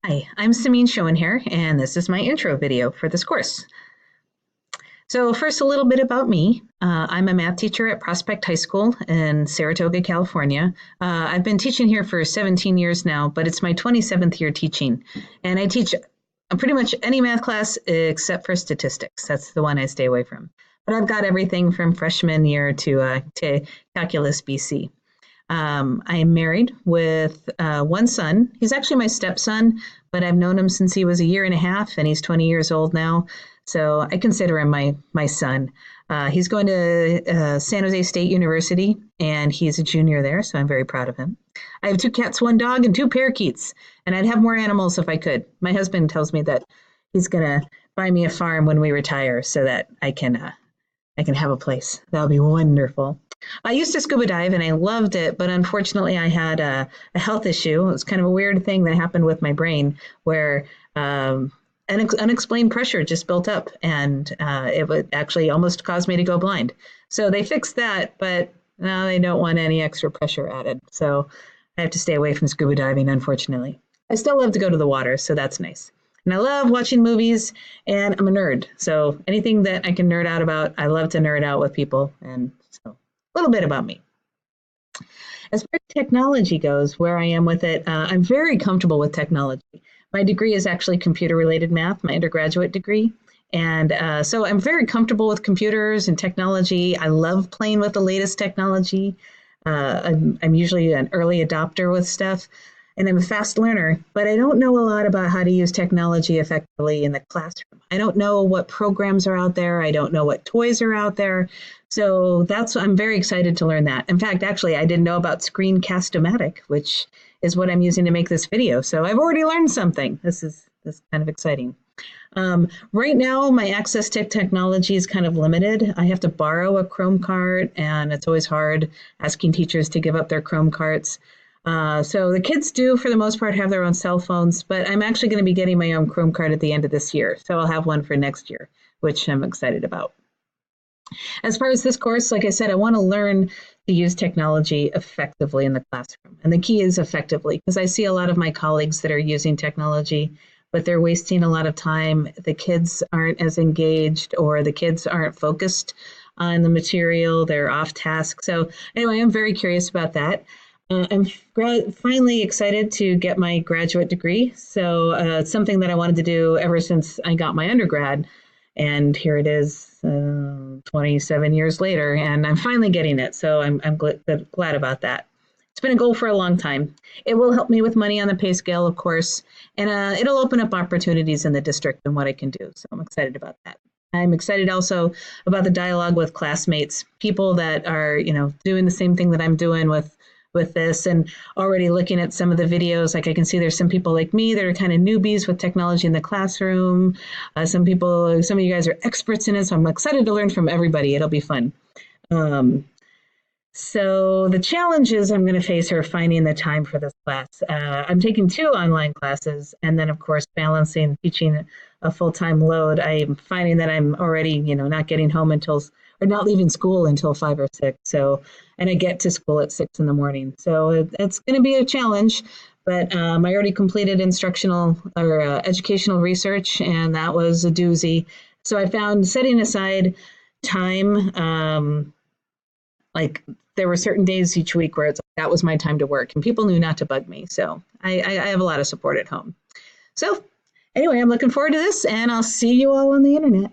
Hi, I'm Sameen Shoenhair, and this is my intro video for this course. So first, a little bit about me. I'm a math teacher at Prospect High School in Saratoga, California. I've been teaching here for 17 years now, but it's my 27th year teaching. And I teach pretty much any math class except for statistics. That's the one I stay away from. But I've got everything from freshman year to Calculus BC. I am married with one son. He's actually my stepson, but I've known him since he was a year and a half, and he's 20 years old now. So I consider him my son. He's going to San Jose State University, and he's a junior there, so I'm very proud of him. I have two cats, one dog, and two parakeets, and I'd have more animals if I could. My husband tells me that he's going to buy me a farm when we retire so that I can have a place. That'll be wonderful. I used to scuba dive and I loved it, but unfortunately I had a health issue. It was kind of a weird thing that happened with my brain where unexplained pressure just built up, and it would actually almost cause me to go blind. So they fixed that, but now they don't want any extra pressure added. So I have to stay away from scuba diving, unfortunately. I still love to go to the water, so that's nice. And I love watching movies, and I'm a nerd. So anything that I can nerd out about, I love to nerd out with people. And so a little bit about me. As far as technology goes, where I am with it, I'm very comfortable with technology. My degree is actually computer-related math, my undergraduate degree. And so I'm very comfortable with computers and technology. I love playing with the latest technology. I'm usually an early adopter with stuff. And I'm a fast learner, but I don't know a lot about how to use technology effectively in the classroom. I don't know what programs are out there. I don't know what toys are out there. So I'm very excited to learn that. In fact, actually, I didn't know about Screencast-O-Matic, which is what I'm using to make this video. So I've already learned something. This is kind of exciting. Right now, my access to technology is kind of limited. I have to borrow a Chrome cart, and it's always hard asking teachers to give up their Chrome carts. So the kids do, for the most part, have their own cell phones, but I'm actually going to be getting my own Chrome card at the end of this year. So I'll have one for next year, which I'm excited about. As far as this course, like I said, I want to learn to use technology effectively in the classroom. And the key is effectively, because I see a lot of my colleagues that are using technology, but they're wasting a lot of time. The kids aren't as engaged, or the kids aren't focused on the material. They're off task. So anyway, I'm very curious about that. I'm finally excited to get my graduate degree. So it's something that I wanted to do ever since I got my undergrad. And here it is 27 years later, and I'm finally getting it. So I'm glad about that. It's been a goal for a long time. It will help me with money on the pay scale, of course, and it'll open up opportunities in the district and what I can do. So I'm excited about that. I'm excited also about the dialogue with classmates, people that are, doing the same thing that I'm doing with this, and already looking at some of the videos. Like I can see there's some people like me that are kind of newbies with technology in the classroom. Some of you guys are experts in it, so I'm excited to learn from everybody. It'll be fun. So the challenges I'm going to face are finding the time for this class. I'm taking 2 online classes, and then of course balancing teaching a full-time load. I'm finding that I'm already, not getting home or not leaving school until 5 or 6. So, and I get to school at 6 in the morning. So it's going to be a challenge, but I already completed instructional or educational research, and that was a doozy. So I found setting aside time, like there were certain days each week where that was my time to work, and people knew not to bug me. So I have a lot of support at home. So anyway, I'm looking forward to this, and I'll see you all on the internet.